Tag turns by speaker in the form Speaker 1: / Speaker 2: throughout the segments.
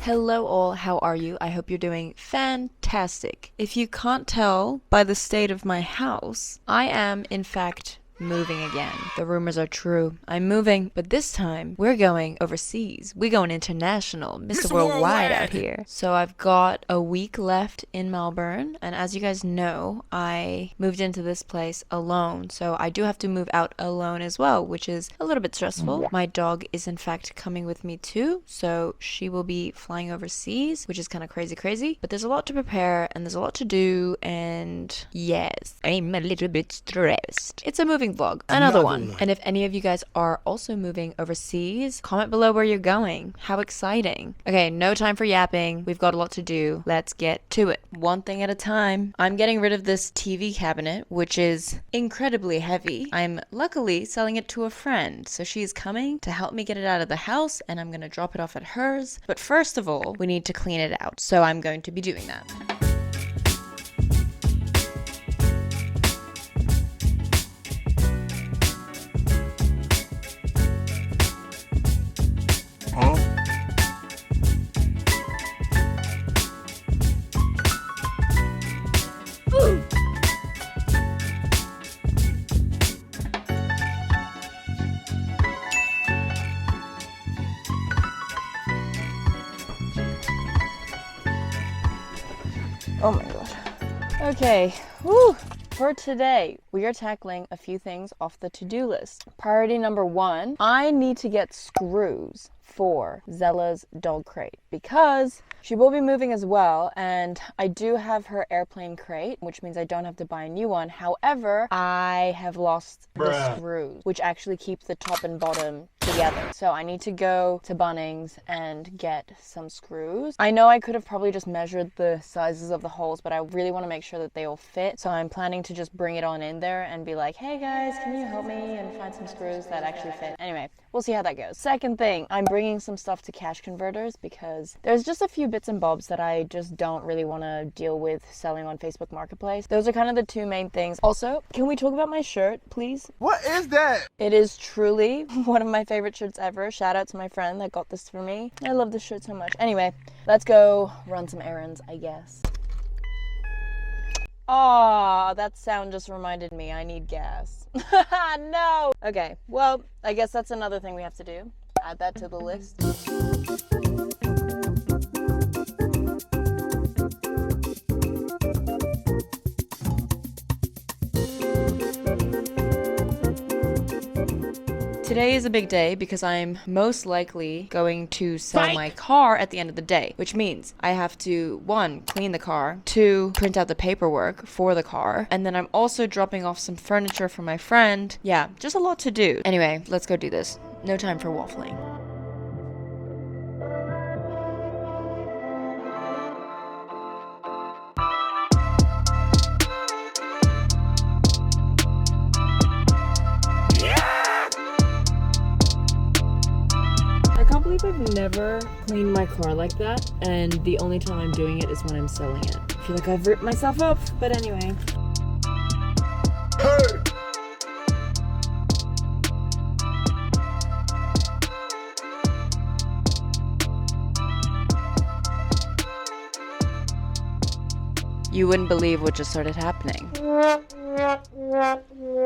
Speaker 1: Hello all, how are you? I hope you're doing fantastic. If you can't tell by the state of my house, I am in fact moving again. The rumors are true. I'm moving, but this time we're going overseas. We're going international. Mr. Worldwide out here. So I've got a week left in Melbourne, and as you guys know, I moved into this place alone. So I do have to move out alone as well, which is a little bit stressful. My dog is in fact coming with me too, so she will be flying overseas, which is kind of crazy. But there's a lot to prepare and there's a lot to do, and yes, I'm a little bit stressed. It's a moving vlog, another one. And if any of you guys are also moving overseas, comment below where you're going. How exciting. Okay, no time for yapping. We've got a lot to do. Let's get to it. One thing at a time. I'm getting rid of this TV cabinet, which is incredibly heavy. I'm luckily selling it to a friend, so she's coming to help me get it out of the house, and I'm gonna drop it off at hers. But first of all, we need to clean it out, so I'm going to be doing that. Oh my god. Okay, woo! For today, we are tackling a few things off the to-do list. Priority number one, I need to get screws for Zella's dog crate because she will be moving as well, and I do have her airplane crate, which means I don't have to buy a new one. However, I have lost the screws, which actually keep the top and bottom together. So I need to go to Bunnings and get some screws. I know I could have probably just measured the sizes of the holes, but I really want to make sure that they all fit. So I'm planning to just bring it on in there and be like, hey guys, can you help me and find some screws that actually fit? Anyway, we'll see how that goes. Second thing, I'm bringing some stuff to cash converters because there's just a few bits and bobs that I just don't really want to deal with selling on Facebook Marketplace. Those are kind of the two main things. Also, can we talk about my shirt, please?
Speaker 2: What is that?
Speaker 1: It is truly one of my favorite shirts ever. Shout out to my friend that got this for me. I love this shirt so much. Anyway, let's go run some errands, I guess. Aw, that sound just reminded me I need gas. No! Okay, well, I guess that's another thing we have to do. Add that to the list. Today is a big day because I'm most likely going to sell my car at the end of the day, which means I have to, 1, clean the car, 2, print out the paperwork for the car, and then I'm also dropping off some furniture for my friend. Yeah, just a lot to do. Anyway, let's go do this. No time for waffling. I've never cleaned my car like that, and the only time I'm doing it is when I'm selling it. I feel like I've ripped myself up, but anyway.
Speaker 2: Hey!
Speaker 1: You wouldn't believe what just started happening.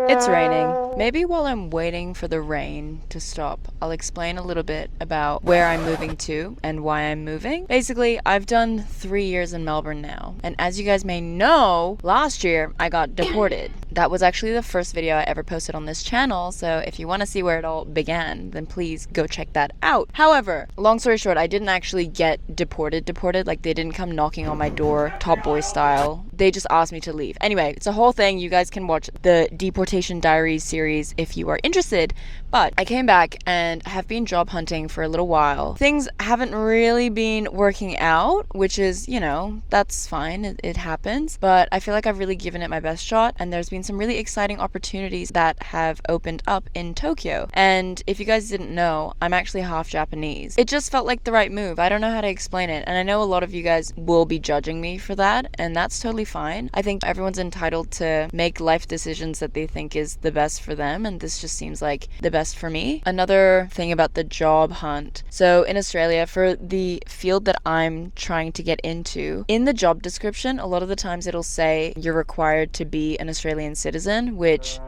Speaker 1: It's raining. Maybe while I'm waiting for the rain to stop, I'll explain a little bit about where I'm moving to and why I'm moving. Basically, I've done 3 years in Melbourne now, and as you guys may know, last year I got deported. That was actually the first video I ever posted on this channel, so if you want to see where it all began, then please go check that out. However, long story short, I didn't actually get deported, like they didn't come knocking on my door, Top Boy style. They just asked me to leave. Anyway, it's a whole thing. You guys can watch the Deportation Diaries series if you are interested. But I came back and have been job hunting for a little while. Things haven't really been working out, which is, you know, that's fine. It happens. But I feel like I've really given it my best shot, and there's been some really exciting opportunities that have opened up in Tokyo. And if you guys didn't know, I'm actually half Japanese. It just felt like the right move. I don't know how to explain it. And I know a lot of you guys will be judging me for that, and that's totally fine. I think everyone's entitled to make life decisions that they think is the best for for them, and this just seems like the best for me. Another thing about the job hunt. So in Australia, for the field that I'm trying to get into, in the job description, a lot of the times it'll say you're required to be an Australian citizen, which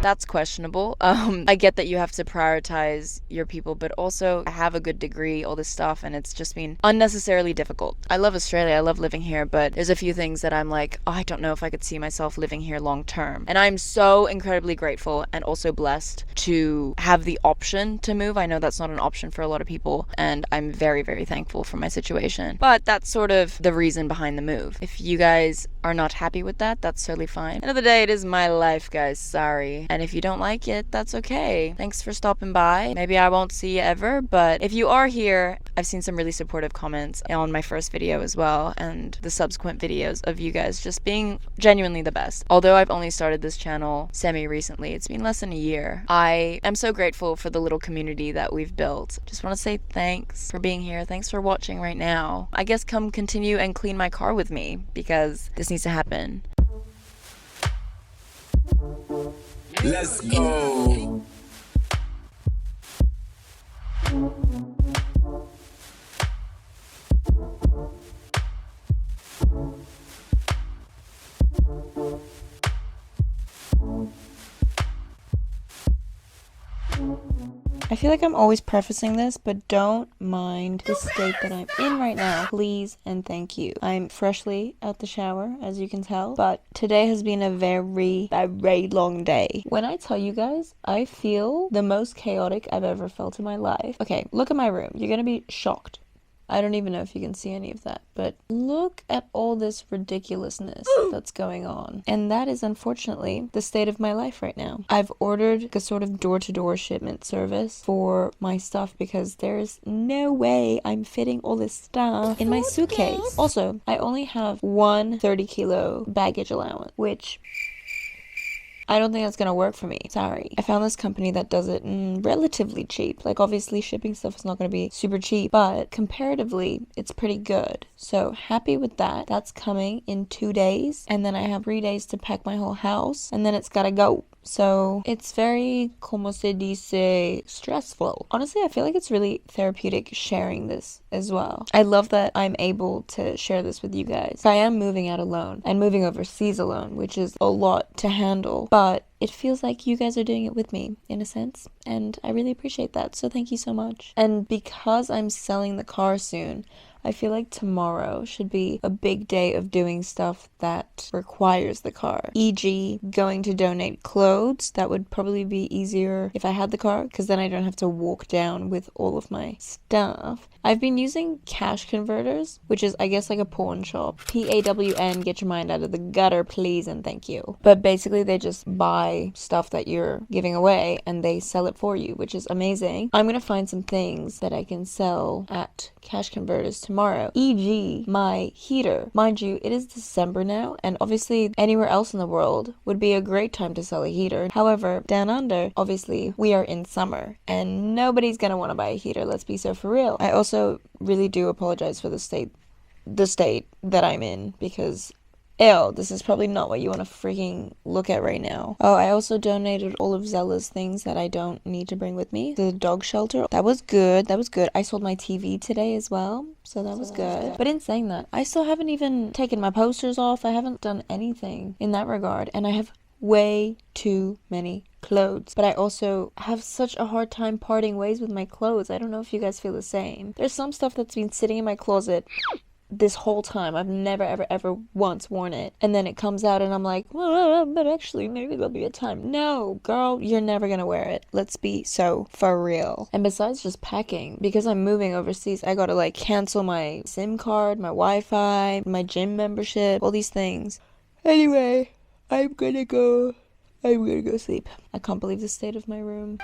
Speaker 1: that's questionable. I get that you have to prioritize your people, but also I have a good degree, all this stuff, and it's just been unnecessarily difficult. I love Australia, I love living here, but there's a few things that I'm like, oh, I don't know if I could see myself living here long term. And I'm so incredibly grateful and also blessed to have the option to move. I know that's not an option for a lot of people, and I'm very, very thankful for my situation. But that's sort of the reason behind the move. If you guys are not happy with that, that's totally fine. End of the day, it is my life, guys. Sorry. And if you don't like it, that's okay. Thanks for stopping by. Maybe I won't see you ever, but if you are here, I've seen some really supportive comments on my first video as well, and the subsequent videos of you guys just being genuinely the best. Although I've only started this channel semi-recently, it's been less than a year, I am so grateful for the little community that we've built. Just want to say thanks for being here. Thanks for watching right now. I guess come continue and clean my car with me, because this needs to happen.
Speaker 2: Let's go.
Speaker 1: I feel like I'm always prefacing this, but don't mind the state that I'm in right now. Please and thank you. I'm freshly out the shower, as you can tell, but today has been a very, very long day. When I tell you guys, I feel the most chaotic I've ever felt in my life. Okay, look at my room. You're gonna be shocked. I don't even know if you can see any of that, but look at all this ridiculousness that's going on. And that is unfortunately the state of my life right now. I've ordered a sort of door-to-door shipment service for my stuff because there's no way I'm fitting all this stuff in my suitcase. Also, I only have one 30-kilo baggage allowance, which I don't think that's gonna work for me. Sorry. I found this company that does it relatively cheap. Like, obviously shipping stuff is not gonna be super cheap, but comparatively it's pretty good. So happy with that. That's coming in 2 days, and then I have 3 days to pack my whole house, and then it's gotta go. So it's very, como se dice, stressful. Honestly, I feel like it's really therapeutic sharing this as well. I love that I'm able to share this with you guys. I am moving out alone and moving overseas alone, which is a lot to handle, but it feels like you guys are doing it with me in a sense, and I really appreciate that. So thank you so much. And because I'm selling the car soon, I feel like tomorrow should be a big day of doing stuff that requires the car. E.g., going to donate clothes. That would probably be easier if I had the car, because then I don't have to walk down with all of my stuff. I've been using cash converters, which is, I guess, like a pawn shop. PAWN, get your mind out of the gutter, please and thank you. But basically, they just buy stuff that you're giving away and they sell it for you, which is amazing. I'm gonna find some things that I can sell at cash converters tomorrow, e.g. my heater. Mind you, it is December now, and obviously anywhere else in the world would be a great time to sell a heater. However, down under, obviously we are in summer and nobody's gonna want to buy a heater, let's be so for real. I also really do apologize for the state that I'm in, because ew, this is probably not what you want to freaking look at right now. Oh, I also donated all of Zella's things that I don't need to bring with me to the dog shelter. That was good. That was good. I sold my TV today as well, so that was good. But in saying that, I still haven't even taken my posters off. I haven't done anything in that regard, and I have way too many clothes. But I also have such a hard time parting ways with my clothes. I don't know if you guys feel the same. There's some stuff that's been sitting in my closet this whole time. I've never ever once worn it, and then it comes out and I'm like, well, but actually maybe there'll be a time. No, girl, you're never gonna wear it. Let's be so for real. And besides just packing, because I'm moving overseas, I gotta like cancel my SIM card, my Wi-Fi, my gym membership, all these things. Anyway, I'm gonna go sleep. I can't believe the state of my room.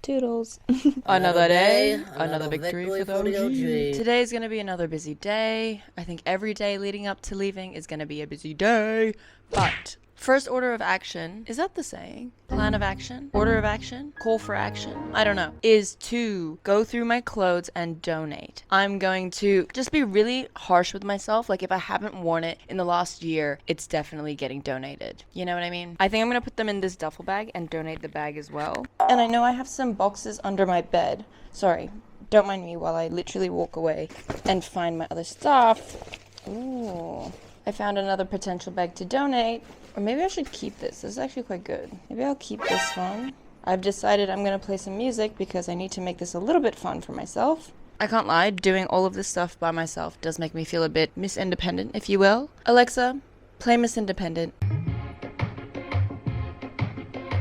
Speaker 1: Toodles. Another day, another victory for the OG. Today's gonna be another busy day. I think every day leading up to leaving is gonna be a busy day. But First order of action, is that the saying? Plan of action? Order of action? Call for action? I don't know. Is to go through my clothes and donate. I'm going to just be really harsh with myself. Like if I haven't worn it in the last year, it's definitely getting donated. You know what I mean? I think I'm gonna put them in this duffel bag and donate the bag as well. And I know I have some boxes under my bed. Sorry, don't mind me while I literally walk away and find my other stuff. Ooh, I found another potential bag to donate. Or maybe I should keep this. This is actually quite good. Maybe I'll keep this one. I've decided I'm going to play some music because I need to make this a little bit fun for myself. I can't lie, doing all of this stuff by myself does make me feel a bit Miss Independent, if you will. Alexa, play Miss Independent.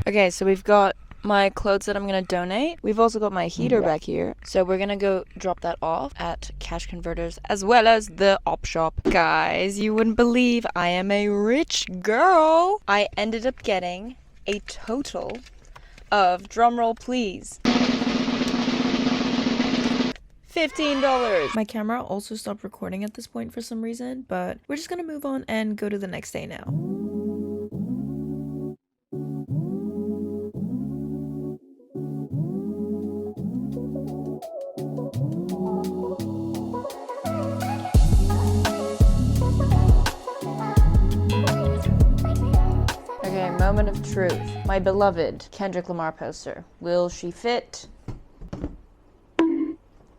Speaker 1: Okay, so we've got my clothes that I'm gonna donate. We've also got my heater back here. So we're gonna go drop that off at cash converters as well as the op shop. Guys, you wouldn't believe I am a rich girl. I ended up getting a total of, drumroll please, $15. My camera also stopped recording at this point for some reason, but we're just gonna move on and go to the next day now. Okay, moment of truth. My beloved Kendrick Lamar poster. Will she fit?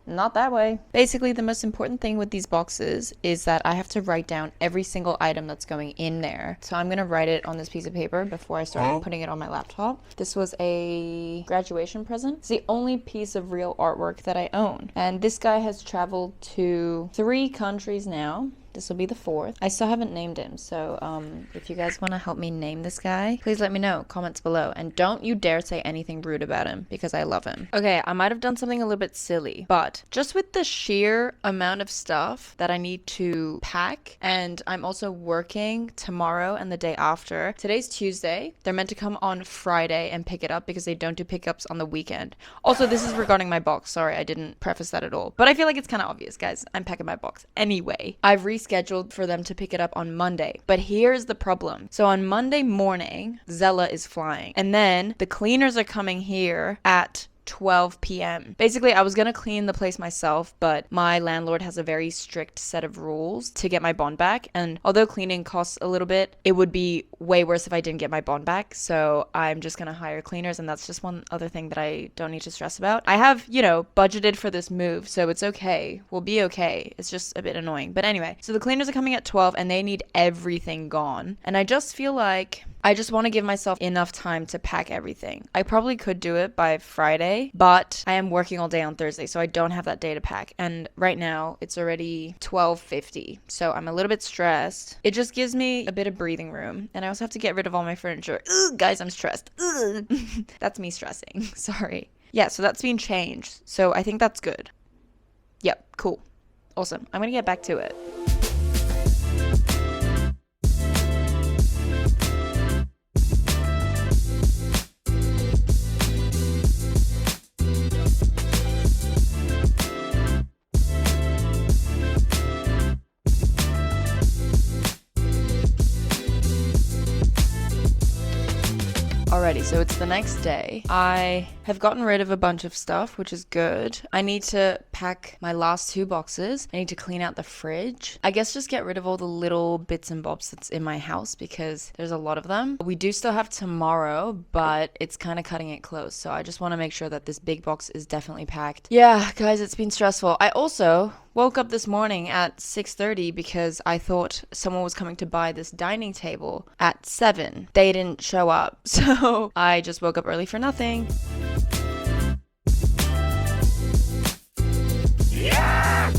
Speaker 1: Not that way. Basically, the most important thing with these boxes is that I have to write down every single item that's going in there. So I'm gonna write it on this piece of paper before I start putting it on my laptop. This was a graduation present. It's the only piece of real artwork that I own. And this guy has traveled to 3 countries now. This will be the 4th. I still haven't named him, so if you guys want to help me name this guy, please let me know. Comments below. And don't you dare say anything rude about him, because I love him. Okay, I might have done something a little bit silly, but just with the sheer amount of stuff that I need to pack, and I'm also working tomorrow and the day after. Today's Tuesday. They're meant to come on Friday and pick it up because they don't do pickups on the weekend. Also, this is regarding my box. Sorry, I didn't preface that at all. But I feel like it's kind of obvious, guys. I'm packing my box. Anyway, I've scheduled for them to pick it up on Monday. But here's the problem. So on Monday morning, Zella is flying. And then the cleaners are coming here at 12 p.m. Basically, I was gonna clean the place myself, but my landlord has a very strict set of rules to get my bond back. And although cleaning costs a little bit, it would be way worse if I didn't get my bond back. So I'm just gonna hire cleaners, and that's just one other thing that I don't need to stress about. I have, you know, budgeted for this move, so it's okay. We'll be okay. It's just a bit annoying. But anyway, so the cleaners are coming at 12 and they need everything gone. And I just feel like I just want to give myself enough time to pack everything. I probably could do it by Friday, but I am working all day on Thursday, so I don't have that day to pack. And right now, it's already 12:50, so I'm a little bit stressed. It just gives me a bit of breathing room, and I also have to get rid of all my furniture. Ugh, guys, I'm stressed. Ugh. That's me stressing. Sorry. Yeah, so that's being changed, so I think that's good. Yep, cool. Awesome. I'm gonna get back to it. Alrighty, so it's the next day. I have gotten rid of a bunch of stuff, which is good. I need to pack my last 2 boxes. I need to clean out the fridge. I guess just get rid of all the little bits and bobs that's in my house because there's a lot of them. We do still have tomorrow, but it's kind of cutting it close. So I just want to make sure that this big box is definitely packed. Yeah, guys, it's been stressful. I also woke up this morning at 6:30 because I thought someone was coming to buy this dining table at 7. They didn't show up, so I just woke up early for nothing.
Speaker 2: Yeah!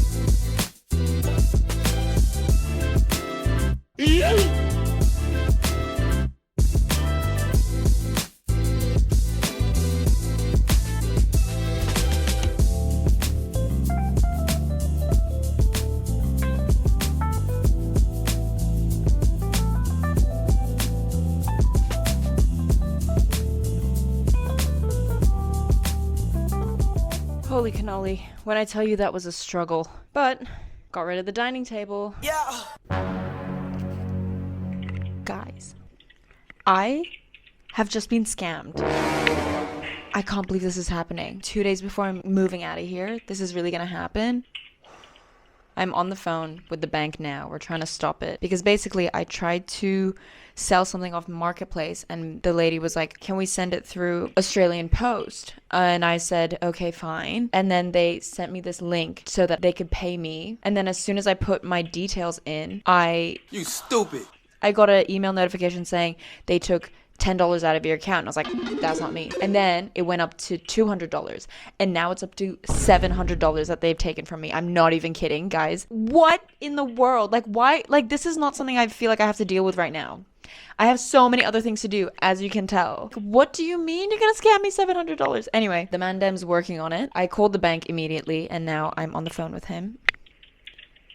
Speaker 1: Holy cannoli, when I tell you that was a struggle. But, got rid of the dining table.
Speaker 2: Yeah!
Speaker 1: Guys, I have just been scammed. I can't believe this is happening. 2 days before I'm moving out of here, this is really gonna happen. I'm on the phone with the bank now. We're trying to stop it. Because basically, I tried to sell something off Marketplace, and the lady was like, can we send it through Australian Post? And I said, okay, fine. And then they sent me this link so that they could pay me. And then as soon as I put my details in,
Speaker 2: You stupid.
Speaker 1: I got an email notification saying they took $10 out of your account. And I was like, that's not me. And then it went up to $200. And now it's up to $700 that they've taken from me. I'm not even kidding, guys. What in the world? Like, why? Like, this is not something I feel like I have to deal with right now. I have so many other things to do, as you can tell. What do you mean you're gonna scam me $700? Anyway, the mandem's working on it. I called the bank immediately, and now I'm on the phone with him.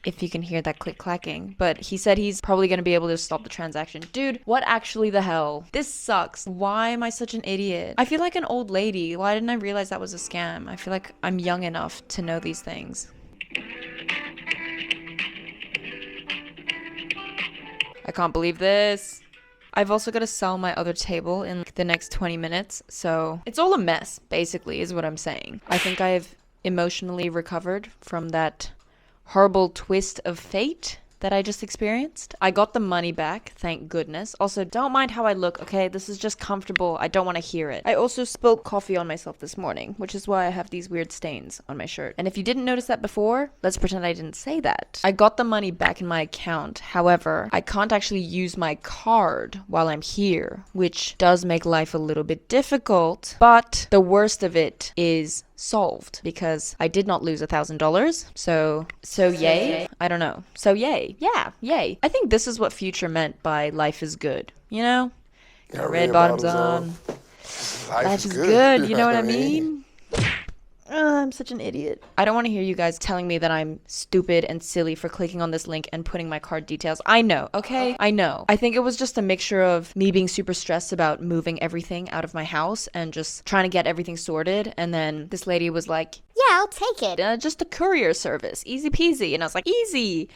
Speaker 1: If you can hear that click clacking. But he said he's probably going to be able to stop the transaction. Dude, what actually the hell? This sucks. Why am I such an idiot? I feel like an old lady. Why didn't I realize that was a scam? I feel like I'm young enough to know these things. I can't believe this. I've also got to sell my other table in the next 20 minutes. So it's all a mess, basically, is what I'm saying. I think I've emotionally recovered from that horrible twist of fate that I just experienced. I got the money back, thank goodness. Also, don't mind how I look, okay? This is just comfortable. I don't want to hear it. I also spilled coffee on myself this morning, which is why I have these weird stains on my shirt. And if you didn't notice that before, let's pretend I didn't say that. I got the money back in my account. However, I can't actually use my card while I'm here, which does make life a little bit difficult. But the worst of it is solved because I did not lose $1,000. So yay. I don't know. So yay. Yeah, yay. I think this is what Future meant by life is good. You know?
Speaker 3: Got
Speaker 1: Red bottoms on. Life is good. You know what I mean? I'm such an idiot. I don't want to hear you guys telling me that I'm stupid and silly for clicking on this link and putting my card details. I know, okay? I know. I think it was just a mixture of me being super stressed about moving everything out of my house and just trying to get everything sorted. And then this lady was like, yeah, I'll take it. Just a courier service. Easy peasy. And I was like, easy.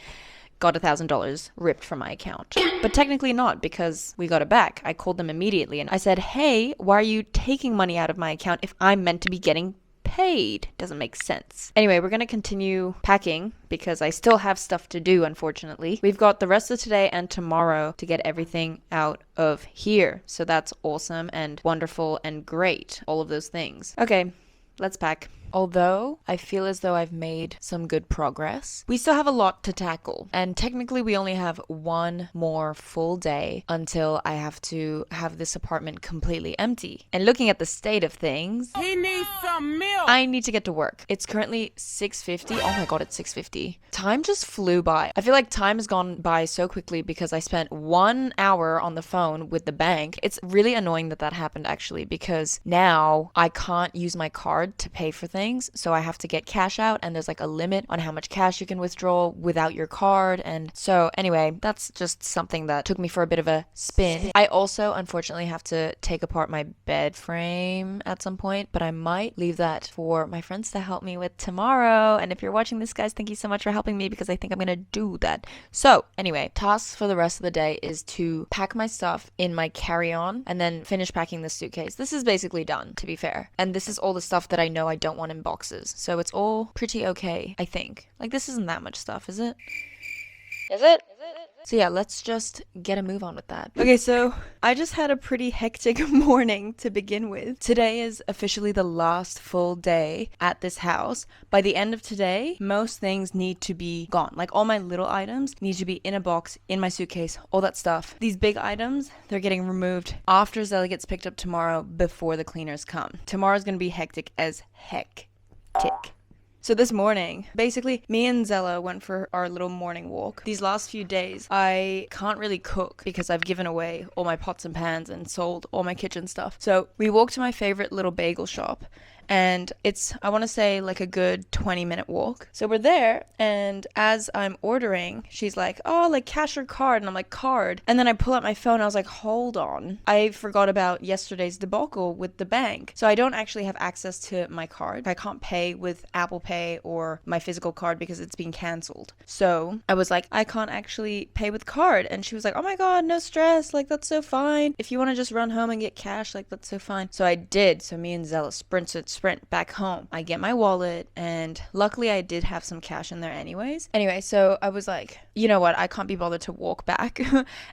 Speaker 1: Got $1,000 ripped from my account. But technically not, because we got it back. I called them immediately and I said, hey, why are you taking money out of my account if I'm meant to be getting paid? Doesn't make sense. Anyway, we're gonna continue packing because I still have stuff to do, unfortunately. We've got the rest of today and tomorrow to get everything out of here. So that's awesome and wonderful and great. All of those things. Okay, let's pack. Although I feel as though I've made some good progress, we still have a lot to tackle. And technically we only have one more full day until I have to have this apartment completely empty. And looking at the state of things,
Speaker 2: He needs some milk.
Speaker 1: I need to get to work. It's currently 6:50. Oh my god, it's 6:50. Time just flew by. I feel like time has gone by so quickly because I spent 1 hour on the phone with the bank. It's really annoying that that happened actually, because now I can't use my card to pay for things. So I have to get cash out, and there's like a limit on how much cash you can withdraw without your card. And so anyway, that's just something that took me for a bit of a spin. I also unfortunately have to take apart my bed frame at some point, but I might leave that for my friends to help me with tomorrow. And if you're watching this, guys, thank you so much for helping me, because I think I'm gonna do that. So anyway, tasks for the rest of the day is to pack my stuff in my carry-on and then finish packing the suitcase. This is basically done, to be fair. And this is all the stuff that I know I don't want in boxes. So it's all pretty okay, I think. Like, this isn't that much stuff, is it? Is it? So yeah, let's just get a move on with that. Okay, so I just had a pretty hectic morning to begin with. Today is officially the last full day at this house. By the end of today, most things need to be gone. Like, all my little items need to be in a box, in my suitcase, all that stuff. These big items, they're getting removed after Zella gets picked up tomorrow, before the cleaners come. Tomorrow's gonna be hectic as heck. Tick. So this morning, basically, me and Zella went for our little morning walk. These last few days, I can't really cook because I've given away all my pots and pans and sold all my kitchen stuff. So we walked to my favorite little bagel shop, and it's, I want to say, like a good 20-minute walk. So we're there, and as I'm ordering, she's like, oh, like cash or card? And I'm like, card. And then I pull out my phone, and I was like, hold on, I forgot about yesterday's debacle with the bank. So I don't actually have access to my card. I can't pay with Apple Pay or my physical card because it's being cancelled. So I was like, I can't actually pay with card. And she was like, oh my god, no stress, like that's so fine. If you want to just run home and get cash, like that's so fine. So I did. So me and Zella sprint back home. I get my wallet, and luckily I did have some cash in there anyways. Anyway, so I was like, you know what, I can't be bothered to walk back.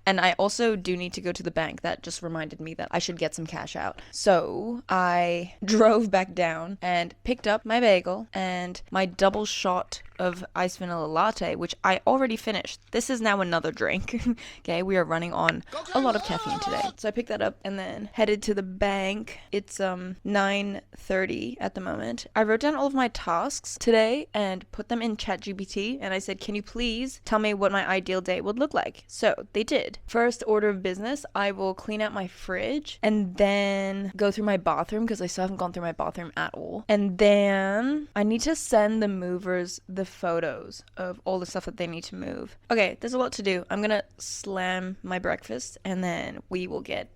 Speaker 1: And I also do need to go to the bank. That just reminded me that I should get some cash out. So I drove back down and picked up my bagel and my double shot of iced vanilla latte, which I already finished. This is now another drink. Okay, we are running on a lot of caffeine today. So I picked that up and then headed to the bank. It's 9:30 at the moment. I wrote down all of my tasks today and put them in ChatGPT, and I said, can you please tell me what my ideal day would look like? So they did. First order of business, I will clean out my fridge and then go through my bathroom, because I still haven't gone through my bathroom at all. And then I need to send the movers the photos of all the stuff that they need to move. Okay, there's a lot to do. I'm gonna slam my breakfast and then we will get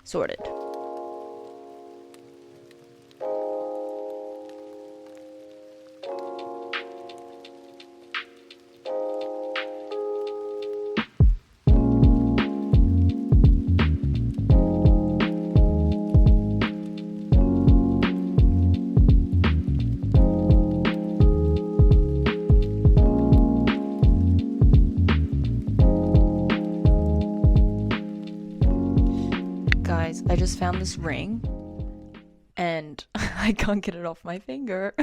Speaker 1: sorted. Guys, I just found this ring and I can't get it off my finger.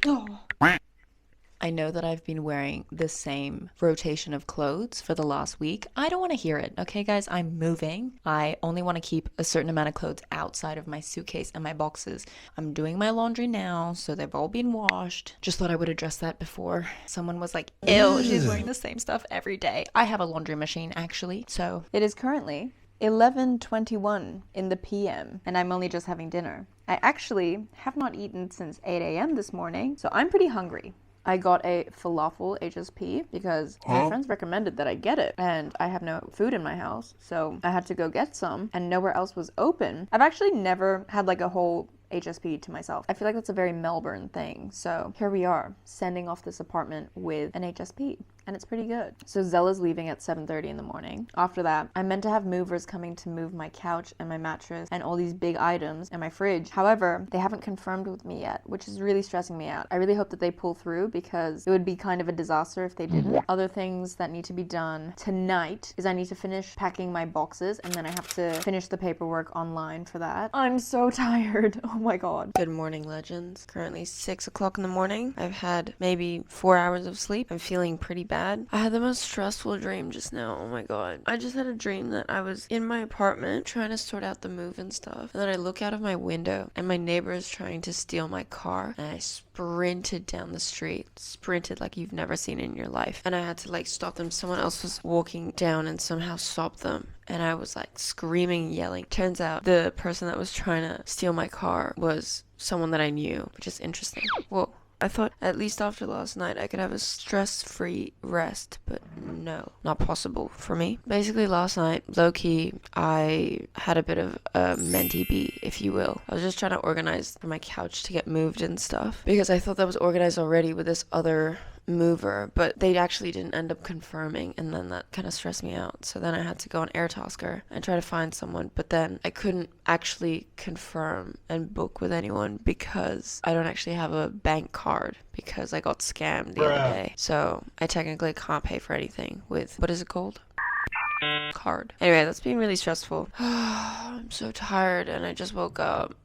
Speaker 1: Oh. I know that I've been wearing the same rotation of clothes for the last week. I don't want to hear it, okay, guys? I'm moving. I only want to keep a certain amount of clothes outside of my suitcase and my boxes. I'm doing my laundry now, so they've all been washed. Just thought I would address that before someone was like, ew, she's wearing the same stuff every day. I have a laundry machine, actually. So it is currently 11:21 in the PM, and I'm only just having dinner. I actually have not eaten since 8 a.m. this morning, so I'm pretty hungry. I got a falafel HSP because my friends recommended that I get it, and I have no food in my house, so I had to go get some, and nowhere else was open. I've actually never had like a whole HSP to myself. I feel like that's a very Melbourne thing. So here we are, sending off this apartment with an HSP, and it's pretty good. So Zella's leaving at 7:30 in the morning. After that, I'm meant to have movers coming to move my couch and my mattress and all these big items and my fridge. However, they haven't confirmed with me yet, which is really stressing me out. I really hope that they pull through, because it would be kind of a disaster if they didn't. Other things that need to be done tonight is I need to finish packing my boxes, and then I have to finish the paperwork online for that. I'm so tired. Oh my god. Good morning, legends. Currently 6 o'clock in the morning. I've had maybe 4 hours of sleep. I'm feeling pretty bad. I had the most stressful dream just now. Oh my god. I just had a dream that I was in my apartment trying to sort out the move and stuff. And then I look out of my window and my neighbor is trying to steal my car. And I sprinted down the street. Sprinted like you've never seen in your life. And I had to like stop them. Someone else was walking down and somehow stopped them. And I was like screaming, yelling. Turns out the person that was trying to steal my car was someone that I knew, which is interesting. Whoa. I thought at least after last night I could have a stress-free rest, but no, not possible for me. Basically last night, low-key, I had a bit of a mentee bee, if you will. I was just trying to organize for my couch to get moved and stuff, because I thought that was organized already with this other mover, but they actually didn't end up confirming, and then that kind of stressed me out. So then I had to go on Airtasker and try to find someone, but then I couldn't actually confirm and book with anyone because I don't actually have a bank card, because I got scammed the other day. So I technically can't pay for anything with, what is it called? Card. Anyway, that's been really stressful. I'm so tired and I just woke up.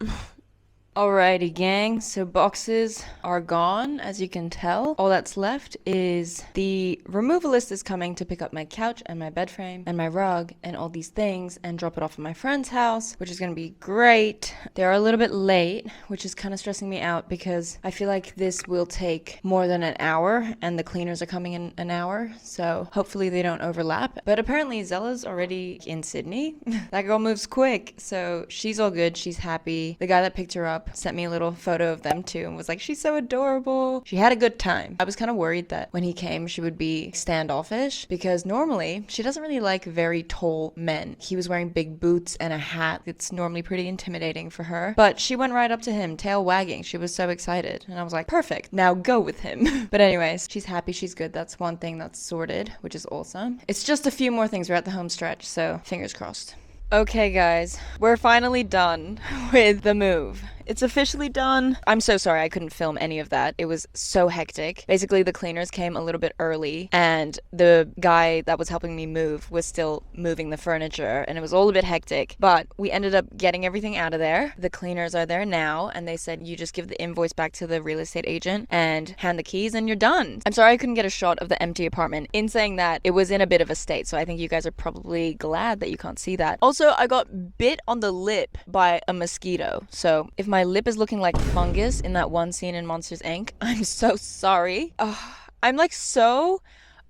Speaker 1: Alrighty, gang. So boxes are gone, as you can tell. All that's left is the removalist is coming to pick up my couch and my bed frame and my rug and all these things and drop it off at my friend's house, which is going to be great. They're a little bit late, which is kind of stressing me out because I feel like this will take more than an hour and the cleaners are coming in an hour. So hopefully they don't overlap. But apparently Zella's already in Sydney. That girl moves quick. So she's all good. She's happy. The guy that picked her up sent me a little photo of them too and was like, she's so adorable. She had a good time. I was kind of worried that when he came, she would be standoffish because normally she doesn't really like very tall men. He was wearing big boots and a hat. It's normally pretty intimidating for her, but she went right up to him, tail wagging. She was so excited. And I was like, perfect. Now go with him. But anyways, she's happy. She's good. That's one thing that's sorted, which is awesome. It's just a few more things. We're at the home stretch, so fingers crossed. Okay, guys, we're finally done with the move. It's officially done. I'm so sorry I couldn't film any of that. It was so hectic. Basically, the cleaners came a little bit early and the guy that was helping me move was still moving the furniture and it was all a bit hectic, but we ended up getting everything out of there. The cleaners are there now and they said you just give the invoice back to the real estate agent and hand the keys and you're done. I'm sorry I couldn't get a shot of the empty apartment. In saying that, it was in a bit of a state, so I think you guys are probably glad that you can't see that. Also, I got bit on the lip by a mosquito, so if my lip is looking like fungus in that one scene in Monsters Inc., I'm so sorry. I'm like so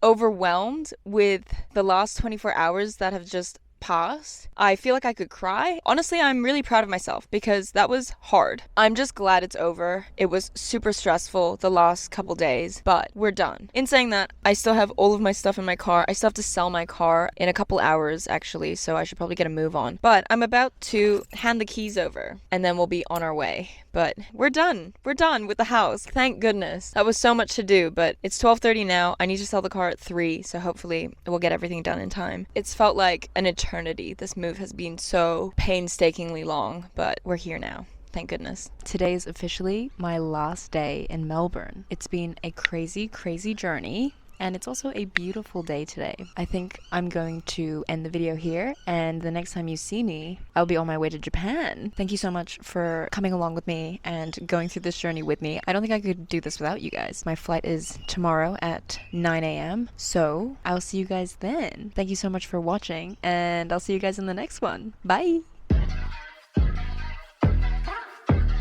Speaker 1: overwhelmed with the last 24 hours that have just passed. I feel like I could cry. Honestly, I'm really proud of myself because that was hard. I'm just glad it's over. It was super stressful the last couple days, but we're done. In saying that, I still have all of my stuff in my car. I still have to sell my car in a couple hours actually, so I should probably get a move on. But I'm about to hand the keys over and then we'll be on our way. But we're done. We're done with the house. Thank goodness. That was so much to do, but it's 12:30 now. I need to sell the car at 3, so hopefully we'll get everything done in time. It's felt like an eternity. This move has been so painstakingly long, but we're here now. Thank goodness. Today is officially my last day in Melbourne. It's been a crazy, crazy journey. And it's also a beautiful day today. I think I'm going to end the video here, and the next time you see me, I'll be on my way to Japan. Thank you so much for coming along with me and going through this journey with me. I don't think I could do this without you guys. My flight is tomorrow at 9 a.m. So I'll see you guys then. Thank you so much for watching, and I'll see you guys in the next one. Bye!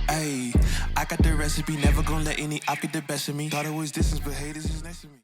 Speaker 3: Ayy, I got the recipe, never gonna let any op get the best of me. Thought it was distance, but haters is next to me.